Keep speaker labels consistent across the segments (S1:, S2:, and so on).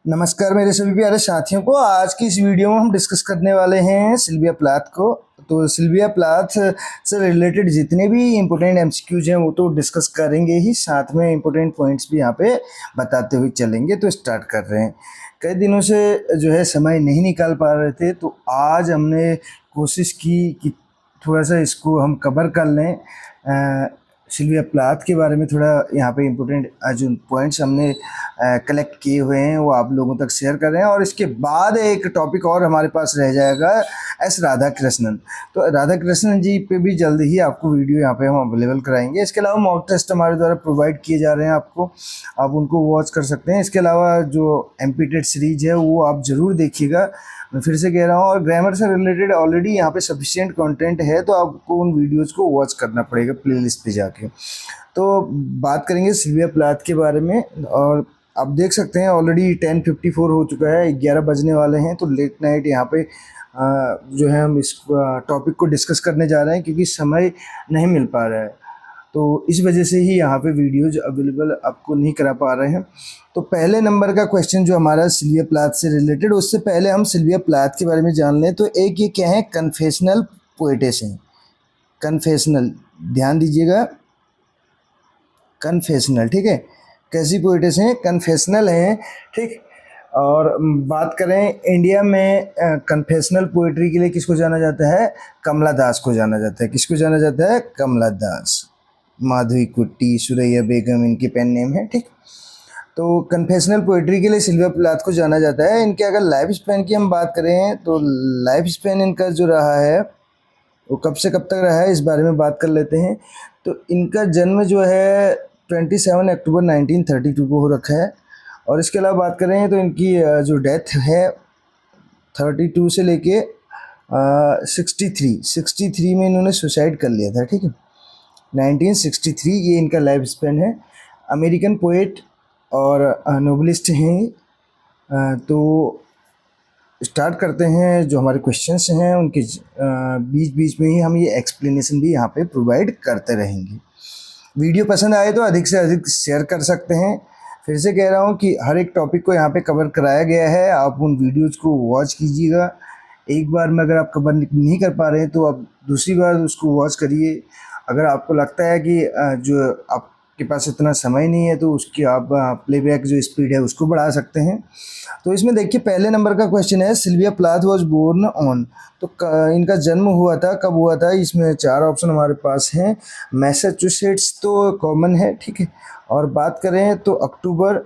S1: नमस्कार मेरे सभी प्यारे साथियों को। आज की इस वीडियो में हम डिस्कस करने वाले हैं सिल्विया प्लाथ को। तो सिल्विया प्लाथ से रिलेटेड जितने भी इम्पोर्टेंट एमसीक्यूज हैं वो तो डिस्कस करेंगे ही, साथ में इम्पोर्टेंट पॉइंट्स भी यहाँ पे बताते हुए चलेंगे। तो स्टार्ट कर रहे हैं। कई दिनों से जो है समय नहीं निकाल पा रहे थे, तो आज हमने कोशिश की कि थोड़ा सा इसको हम कवर कर लें। सिल्विया प्लाथ के बारे में थोड़ा यहाँ पे इम्पोर्टेंट जो पॉइंट्स हमने कलेक्ट किए हुए हैं वो आप लोगों तक शेयर कर रहे हैं। और इसके बाद एक टॉपिक और हमारे पास रह जाएगा एस राधा कृष्णन। तो राधा कृष्णन जी पे भी जल्द ही आपको वीडियो यहाँ पे हम अवेलेबल कराएंगे। इसके अलावा मॉक टेस्ट हमारे द्वारा प्रोवाइड किए जा रहे हैं आपको, आप उनको वॉच कर सकते हैं। इसके अलावा जो एमपी टेट सीरीज है वो आप ज़रूर देखिएगा, मैं फिर से कह रहा हूँ। और ग्रामर से रिलेटेड ऑलरेडी यहाँ पे सफिशिएंट कंटेंट है, तो आपको उन वीडियोस को वॉच करना पड़ेगा प्लेलिस्ट पे जाके। तो बात करेंगे सिल्विया प्लाथ के बारे में। और आप देख सकते हैं ऑलरेडी 10:54 हो चुका है, 11 बजने वाले हैं। तो लेट नाइट यहाँ पे जो है हम इस टॉपिक को डिस्कस करने जा रहे हैं, क्योंकि समय नहीं मिल पा रहा है। तो इस वजह से ही यहाँ पे वीडियोज अवेलेबल आपको नहीं करा पा रहे हैं। तो पहले नंबर का क्वेश्चन जो हमारा सिल्विया प्लाथ से रिलेटेड, उससे पहले हम सिल्विया प्लाथ के बारे में जान लें। तो एक ये क्या है, कन्फेशनल पोएटेस हैं। कन्फेशनल, ध्यान दीजिएगा, कन्फेशनल, ठीक है। कैसी पोएटेस हैं? कन्फेशनल हैं, ठीक। और बात करें इंडिया में कन्फेशनल पोएट्री के लिए किसको जाना जाता है? कमला दास को जाना जाता है। किसको जाना जाता है? कमला दास। माधवी कुट्टी, सुरैया बेगम इनके पेन नेम है, ठीक। तो कन्फेशनल पोएट्री के लिए सिल्विया प्लाथ को जाना जाता है। इनके अगर लाइफ स्पैन की हम बात करें तो लाइफ स्पैन इनका जो रहा है वो कब से कब तक रहा है, इस बारे में बात कर लेते हैं। तो इनका जन्म जो है 27 अक्टूबर 1932 को हो रखा है। और इसके अलावा बात करें तो इनकी जो डेथ है 32 से लेके 63 में इन्होंने सुसाइड कर लिया था, ठीक है। 1963 ये इनका लाइफ स्पैन है। अमेरिकन पोएट और नोवेलिस्ट हैं। तो स्टार्ट करते हैं। जो हमारे क्वेश्चंस हैं उनके बीच बीच में ही हम ये एक्सप्लेनेशन भी यहाँ पे प्रोवाइड करते रहेंगे। वीडियो पसंद आए तो अधिक से अधिक शेयर कर सकते हैं। फिर से कह रहा हूँ कि हर एक टॉपिक को यहाँ पे कवर कराया गया है, आप उन वीडियोज़ को वॉच कीजिएगा। एक बार में अगर आप कवर नहीं कर पा रहे हैं तो आप दूसरी बार उसको वॉच करिए। अगर आपको लगता है कि जो आपके पास इतना समय नहीं है तो उसकी आप प्लेबैक जो स्पीड है उसको बढ़ा सकते हैं। तो इसमें देखिए पहले नंबर का क्वेश्चन है, Sylvia Plath was born on. तो इनका जन्म हुआ था, कब हुआ था? इसमें 4 ऑप्शन हमारे पास हैं। मैसाचुसेट्स तो कॉमन है, ठीक है। और बात करें तो अक्टूबर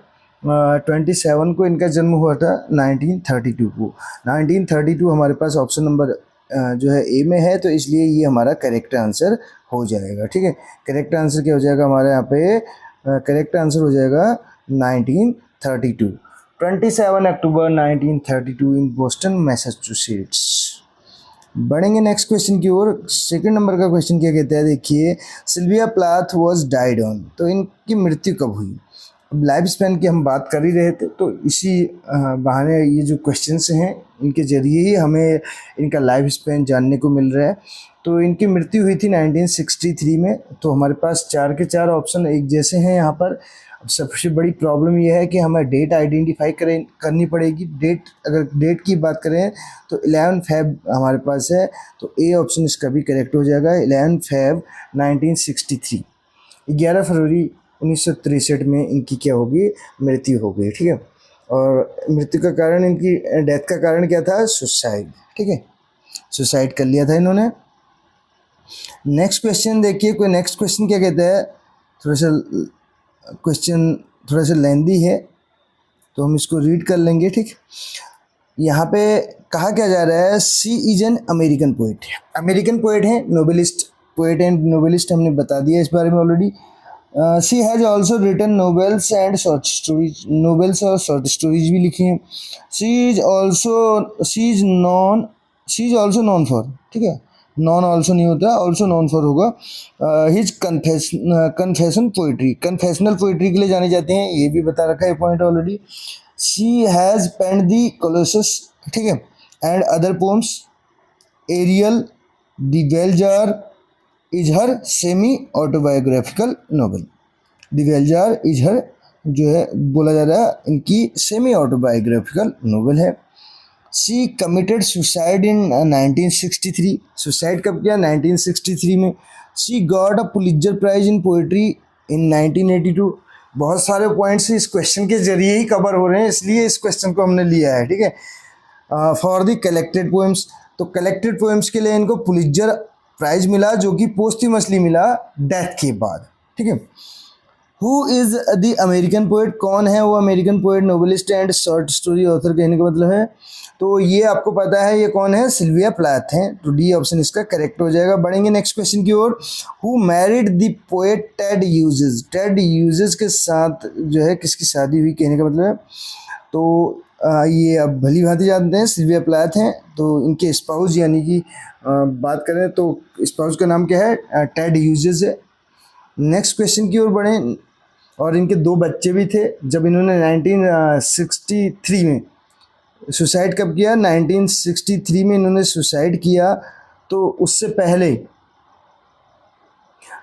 S1: 27 को इनका जन्म हुआ था 1932 को। 1932 हमारे पास ऑप्शन नंबर जो है ए में है, तो इसलिए ये हमारा करेक्ट आंसर हो जाएगा, ठीक है। करेक्ट आंसर क्या हो जाएगा हमारे यहाँ पे? करेक्ट आंसर हो जाएगा 1932, 27 अक्टूबर 1932 इन बोस्टन मैसाचुसेट्स। बढ़ेंगे नेक्स्ट क्वेश्चन की ओर। सेकंड नंबर का क्वेश्चन क्या कहता है, देखिए, Sylvia Plath was died on. तो इनकी मृत्यु कब हुई? अब लाइफ स्पैन की हम बात कर ही रहे थे, तो इसी बहाने ये जो क्वेश्चंस हैं इनके जरिए ही हमें इनका लाइफ स्पैन जानने को मिल रहा है। तो इनकी मृत्यु हुई थी 1963 में। तो हमारे पास 4 के 4 ऑप्शन एक जैसे हैं यहाँ पर। अब सबसे बड़ी प्रॉब्लम यह है कि हमें डेट आइडेंटिफाई करनी पड़ेगी। डेट, अगर डेट की बात करें तो 11 फेब हमारे पास है, तो ए ऑप्शन इसका भी करेक्ट हो जाएगा। 11 फेब 1963, 11 फरवरी 1963 में इनकी क्या होगी? मृत्यु हो गई, ठीक है। और मृत्यु का कारण, इनकी डेथ का कारण क्या था? सुसाइड, ठीक है। सुसाइड कर लिया था इन्होंने। नेक्स्ट क्वेश्चन देखिए, कोई नेक्स्ट क्वेश्चन क्या कहता है, थोड़ा सा क्वेश्चन थोड़ा सा लेंदी है तो हम इसको रीड कर लेंगे, ठीक। यहाँ पे कहा क्या जा रहा है, she is an American poet. American poet है, नोवेलिस्ट, पोएट एंड नोवेलिस्ट हमने बता दिया इस बारे में already. She has also written novels and short stories, novels और शॉर्ट स्टोरीज भी लिखी हैं। She is also known for, ठीक है, नॉन ऑल्सो नहीं होता, ऑल्सो नॉन फॉर होगा। His confession poetry, confessional poetry के लिए जाने जाते हैं, ये भी बता रखा है point already. She has penned the Colossus, ठीक है, and other poems. Ariel, the bell jar is her semi autobiographical novel. The bell jar is her जो है बोला जा रहा है इनकी सेमी ऑटोबायोग्राफिकल नोवेल है। She committed suicide in 1963। Suicide कब किया? 1963 में। She got a Pulitzer prize in poetry in 1982। बहुत सारे पॉइंट्स इस क्वेश्चन के जरिए ही कवर हो रहे हैं, इसलिए इस क्वेश्चन को हमने लिया है, ठीक है। फॉर द कलेक्टेड पोएम्स, तो कलेक्टेड पोएम्स के लिए इनको पुलित्जर प्राइज मिला, जो कि पोस्टह्यूमसली मिला डेथ के बाद, ठीक है। Who is the American poet, कौन है वो American poet, novelist and short story author, कहने का मतलब है। तो ये आपको पता है ये कौन है, सिल्विया प्लैथ हैं, तो डी ऑप्शन इसका करेक्ट हो जाएगा। बढ़ेंगे नेक्स्ट क्वेश्चन की ओर। Who married the poet Ted Hughes, Ted Hughes के साथ जो है किसकी शादी हुई, कहने का मतलब है। तो ये अब भली भांति जानते हैं सिल्विया प्लैथ हैं। तो इनके स्पाउस यानी कि बात करें तो स्पाउस का नाम क्या है, टेड ह्यूजेस है। नेक्स्ट क्वेश्चन की ओर बढ़ें। और इनके दो बच्चे भी थे जब इन्होंने 1963 में सुसाइड कब किया, 1963 में इन्होंने सुसाइड किया। तो उससे पहले,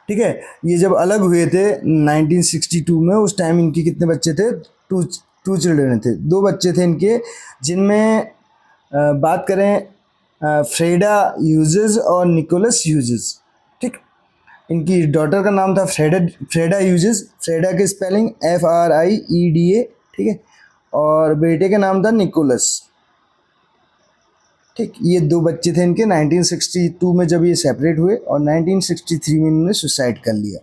S1: ठीक है, ये जब अलग हुए थे 1962 में, उस टाइम इनके कितने बच्चे थे, टू चिल्ड्रन थे, दो बच्चे थे इनके, जिनमें बात करें फ्रेडा ह्यूजेस और निकोलस ह्यूजेस, ठीक। इनकी डॉटर का नाम था फ्रेडा ह्यूजेस, फ्रेडा की स्पेलिंग FRIEDA, ठीक है, और बेटे का नाम था निकोलस, ठीक। ये दो बच्चे थे इनके 1962 में जब ये सेपरेट हुए, और 1963 में इन्होंने सुसाइड कर लिया।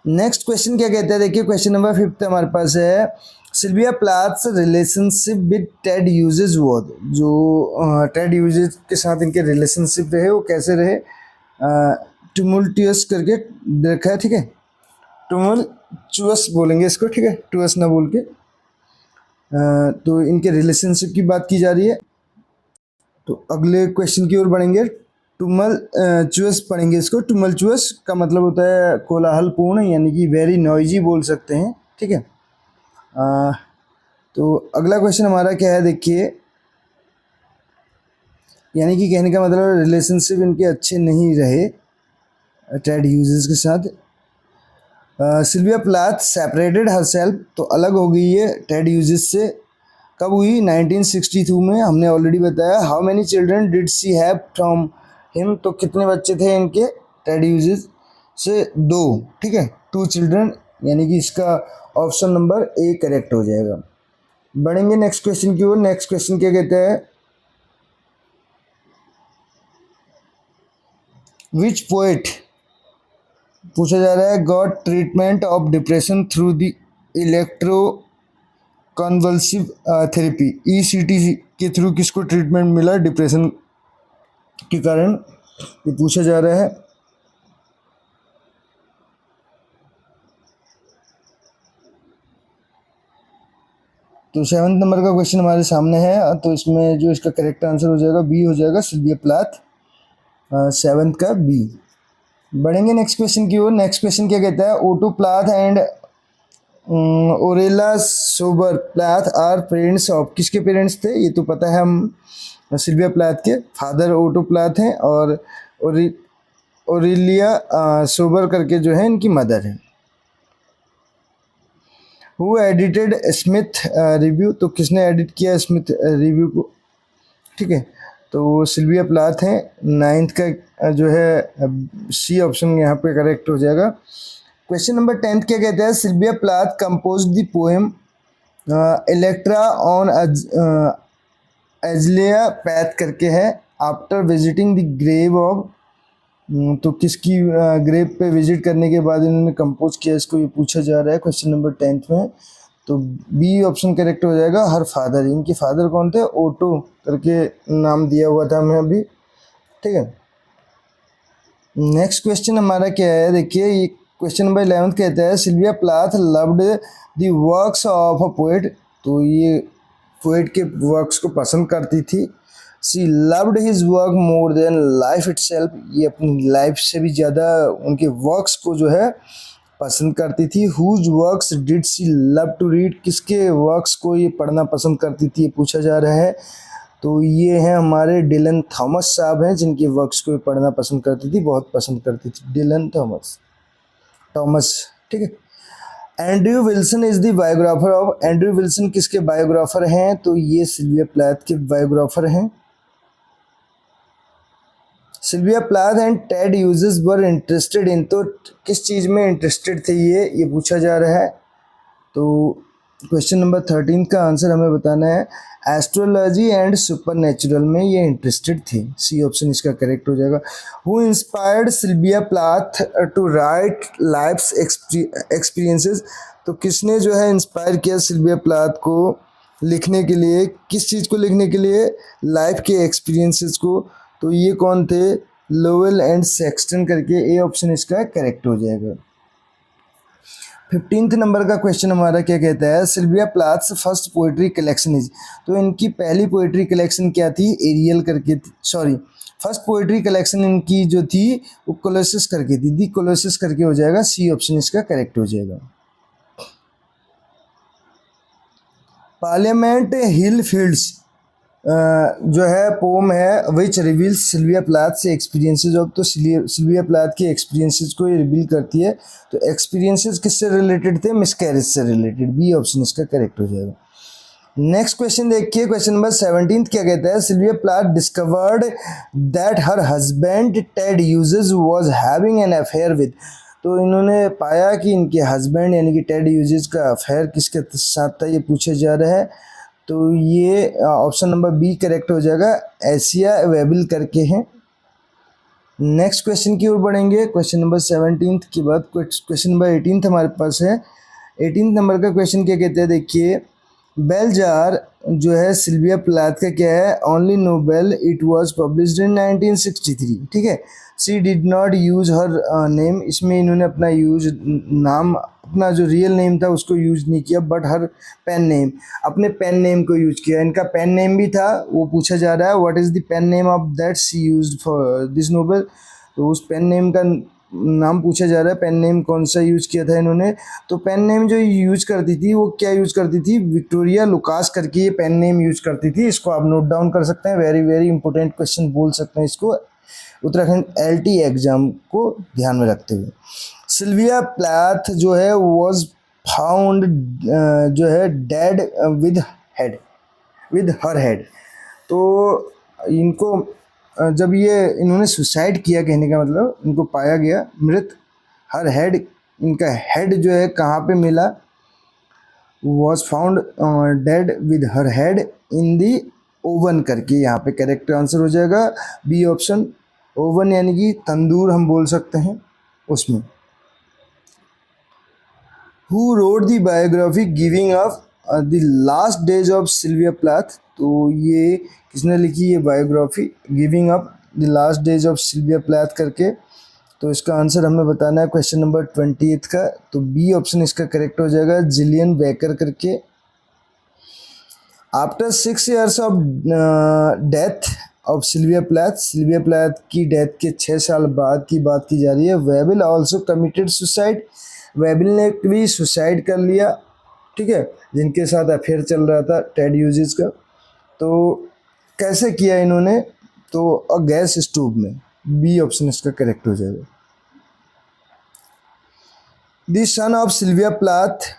S1: नेक्स्ट क्वेश्चन क्या कहता है, देखिए क्वेश्चन नंबर 5 हमारे पास है। Sylvia Plath's relationship with Ted Hughes was, जो टेड ह्यूजेस के साथ इनके रिलेशनशिप रहे वो कैसे रहे, टुमुल्टियस करके देखा है, ठीक है, टुमुल्चुअस बोलेंगे इसको, ठीक है, टुअस ना बोल के। तो इनके रिलेशनशिप की बात की जा रही है। तो अगले क्वेश्चन की ओर बढ़ेंगे। टुमल्चुअस पढ़ेंगे इसको। टुमल्चुअस का मतलब होता है कोलाहलपूर्ण, यानी कि वेरी नॉइजी बोल सकते हैं, ठीक है। तो अगला क्वेश्चन हमारा क्या है, देखिए, यानी कि कहने का मतलब रिलेशनशिप इनके अच्छे नहीं रहे टेड ह्यूजेस के साथ। सिल्विया प्लैथ सेपरेटेड हरसेल्फ, तो अलग हो गई है टेड ह्यूजेस से, कब हुई, 1962 में, हमने ऑलरेडी बताया। How many children did she have from him, तो कितने बच्चे थे इनके टेड ह्यूजेस से, दो, ठीक है, 2 चिल्ड्रन, यानी कि इसका ऑप्शन नंबर ए करेक्ट हो जाएगा। बढ़ेंगे नेक्स्ट क्वेश्चन की ओर। नेक्स्ट क्वेश्चन क्या कहता है, विच पोएट, पूछा जा रहा है, got treatment of depression through the electro convulsive therapy, ECT के थ्रू किसको ट्रीटमेंट मिला डिप्रेशन के कारण, ये पूछा जा रहा है। तो 7 नंबर का क्वेश्चन हमारे सामने है, तो इसमें जो इसका करेक्ट आंसर हो जाएगा बी हो जाएगा, सिल्विया प्लैथ, 7th का बी। बढ़ेंगे नेक्स्ट क्वेश्चन की ओर। नेक्स्ट क्वेश्चन क्या कहता है, Otto Plath and Aurelia Schober Plath are parents of, किसके पेरेंट्स थे, ये तो पता है हम, सिल्विया प्लैथ के फादर ओटो प्लैथ हैं, और ओरेलिया सोबर करके जो है इनकी मदर है। हु एडिटेड स्मिथ रिव्यू, तो किसने एडिट किया स्मिथ रिव्यू को, ठीक है, तो सिल्विया प्लैथ हैं। 9th का जो है सी ऑप्शन यहाँ पे करेक्ट हो जाएगा। क्वेश्चन नंबर 10 क्या कहता है, Sylvia Plath compose the poem Electra on Azalea Path करके है, after visiting the grave of, तो किसकी ग्रेव पे विजिट करने के बाद इन्होंने कंपोज किया, इसको ये पूछा जा रहा है क्वेश्चन नंबर 10 में। तो बी ऑप्शन करेक्ट हो जाएगा, हर फादर, इनके फादर कौन थे, ओटो करके नाम दिया हुआ था हमें अभी, ठीक है। नेक्स्ट क्वेश्चन हमारा क्या है, देखिए, ये क्वेश्चन नंबर 11 कहता है, Sylvia Plath loved the works of a poet, तो ये पोएट के वर्क्स को पसंद करती थी। She loved his work more than life itself, ये अपनी लाइफ से भी ज़्यादा उनके वर्क्स को जो है पसंद करती थी। Whose works did she love to read, किसके वर्क्स को ये पढ़ना पसंद करती थी, ये पूछा जा रहा है। तो ये हैं हमारे डिलन थॉमस साहब हैं, जिनके वर्क्स को पढ़ना पसंद करती थी, बहुत पसंद करती थी, डिलन थॉमस, ठीक है। Andrew Wilson is the biographer of, Andrew Wilson किसके बायोग्राफर हैं? तो ये सिल्विया प्लैथ के बायोग्राफर हैं। Sylvia Plath and Ted Hughes were interested in, तो किस चीज़ में इंटरेस्टेड थे ये पूछा जा रहा है। तो क्वेश्चन नंबर 13 का आंसर हमें बताना है, एस्ट्रोलॉजी एंड सुपरनेचुरल में ये इंटरेस्टेड थे। सी ऑप्शन इसका करेक्ट हो जाएगा। Who inspired Sylvia Plath to write life's experiences, तो किसने जो है इंस्पायर किया सिल्विया प्लैथ को लिखने के लिए, किस चीज़ को लिखने के लिए? लाइफ के एक्सपीरियंसेस को। तो ये कौन थे? लोवेल एंड सेक्सटन करके, ए ऑप्शन इसका करेक्ट हो जाएगा। 15th नंबर का क्वेश्चन हमारा क्या कहता है, Sylvia Plath's first poetry collection is, तो इनकी पहली पोइट्री कलेक्शन क्या थी? एरियल करके, सॉरी फर्स्ट पोइट्री कलेक्शन इनकी जो थी वो कोलोसिस करके थी, दी कोलोसिस करके हो जाएगा। सी ऑप्शन इसका करेक्ट हो जाएगा। पार्लियामेंट हिल फील्ड्स जो है पोम है विच रिवील्स सिल्विया प्लैथ से एक्सपीरियंसेस ऑफ, तो सिल्विया प्लैथ के एक्सपीरियंसेस को ये रिवील करती है। तो एक्सपीरियंसेस किससे रिलेटेड थे? मिसकैरेज से रिलेटेड। बी ऑप्शन इसका करेक्ट हो जाएगा। नेक्स्ट क्वेश्चन देखिए, क्वेश्चन नंबर 17 क्या कहता है, Sylvia Plath discovered that her husband Ted Hughes was having an affair with, तो इन्होंने पाया कि इनके हस्बैंड यानी कि टेड ह्यूजेस का अफेयर किसके साथ था, ये पूछा जा रहा है। तो ये ऑप्शन नंबर बी करेक्ट हो जाएगा, एशिया वेबिल करके हैं। नेक्स्ट क्वेश्चन की ओर बढ़ेंगे। क्वेश्चन नंबर 17 के बाद क्वेश्चन नंबर 18 हमारे पास है। 18 नंबर का क्वेश्चन क्या कहते हैं, देखिए बेलजार जो है सिल्विया प्लैथ का क्या है? Only novel it was published in 1963, ठीक है। She did not use her name, इसमें इन्होंने अपना नाम, अपना जो रियल नेम था उसको यूज नहीं किया, बट हर पेन नेम, अपने पेन नेम को यूज किया। इनका पेन नेम भी था, वो पूछा जा रहा है what is the pen name of that she used for this novel, तो उस पेन नेम का नाम पूछा जा रहा है, पेन नेम कौन सा यूज किया था इन्होंने। तो पेन नेम जो यूज करती थी वो क्या यूज करती थी? विक्टोरिया लुकास करके ये पेन नेम यूज करती थी। इसको आप नोट डाउन कर सकते हैं, वेरी वेरी इंपॉर्टेंट क्वेश्चन बोल सकते हैं इसको उत्तराखंड एलटी एग्जाम को ध्यान में रखते हुए। सिल्विया प्लैथ जो है वॉज फाउंड जो है डेड विद हर हेड, तो इनको जब ये इन्होंने सुसाइड किया, कहने का मतलब इनको पाया गया मृत, हर हेड, इनका हेड जो है कहाँ पे मिला? Was found dead with her head in the oven करके, यहाँ पे करेक्ट आंसर हो जाएगा बी ऑप्शन। ओवन यानी कि तंदूर हम बोल सकते हैं उसमें। Who wrote the biography giving of the last days of Sylvia Plath, तो ये किसने लिखी ये biography giving up the last days of Sylvia Plath करके? तो इसका आंसर हमें बताना है क्वेश्चन नंबर 28 का, तो बी ऑप्शन इसका करेक्ट हो जाएगा, जिलियन बेकर करके। After 6 years of death of Sylvia Plath, Sylvia Plath की डेथ के 6 साल बाद की बात की जा रही है। Waybill also committed suicide, waybill ने भी सुसाइड कर लिया, ठीक है, जिनके साथ अफेयर चल रहा था टेड ह्यूजेस का। तो कैसे किया इन्होंने? तो गैस स्टोव में, बी ऑप्शन इसका करेक्ट हो जाएगा। The son of Sylvia Plath,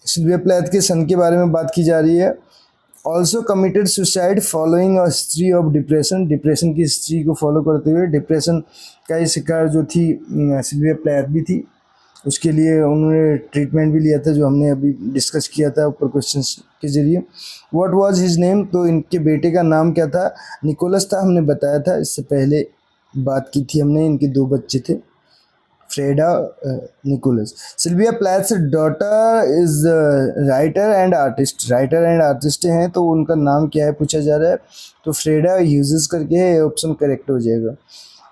S1: Sylvia Plath के सन के बारे में बात की जा रही है। Also committed suicide following a history of depression, depression की हिस्ट्री को फॉलो करते हुए, डिप्रेशन का ही शिकार जो थी सिल्विया प्लैथ भी थी, उसके लिए उन्होंने ट्रीटमेंट भी लिया था जो हमने अभी डिस्कस किया था ऊपर क्वेश्चन के जरिए। व्हाट वाज हिज नेम, तो इनके बेटे का नाम क्या था? निकोलस था, हमने बताया था इससे पहले बात की थी हमने, इनके 2 बच्चे थे, Frieda Nicholas. Sylvia Plath's daughter is writer and artist, writer and artist हैं, तो उनका नाम क्या है पूछा जा रहा है, तो फ्रेडा ह्यूजेस करके है, ऑप्शन करेक्ट हो जाएगा।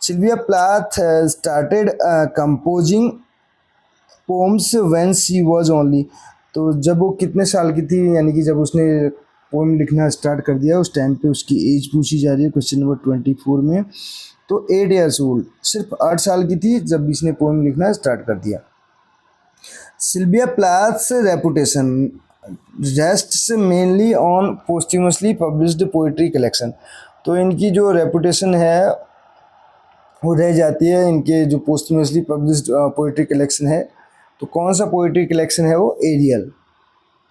S1: Sylvia Plath started composing poems when she was only, तो जब वो कितने साल की थी, यानी कि जब उसने पोम लिखना स्टार्ट कर दिया, उस टाइम पे उसकी एज पूछी जा रही है क्वेश्चन नंबर 24 में। तो 8 years ओल्ड, सिर्फ 8 साल की थी जब इसने पोम लिखना स्टार्ट कर दिया। Sylvia Plath's reputation rests mainly on posthumously published poetry collection, तो इनकी जो रेपुटेशन है वो रह जाती है इनके जो पोस्ट्यूमसली पब्लिश्ड पोइट्री कलेक्शन है, तो कौन सा पोइट्री कलेक्शन है वो? एरियल,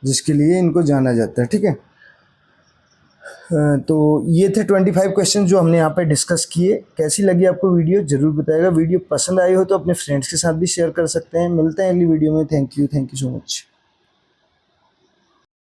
S1: जिसके लिए इनको जाना जाता है, ठीक है। तो ये थे 25 क्वेश्चन जो हमने यहाँ पे डिस्कस किए। कैसी लगी आपको वीडियो ज़रूर बताइएगा। वीडियो पसंद आई हो तो अपने फ्रेंड्स के साथ भी शेयर कर सकते हैं। मिलते हैं अगली वीडियो में। Thank you so much.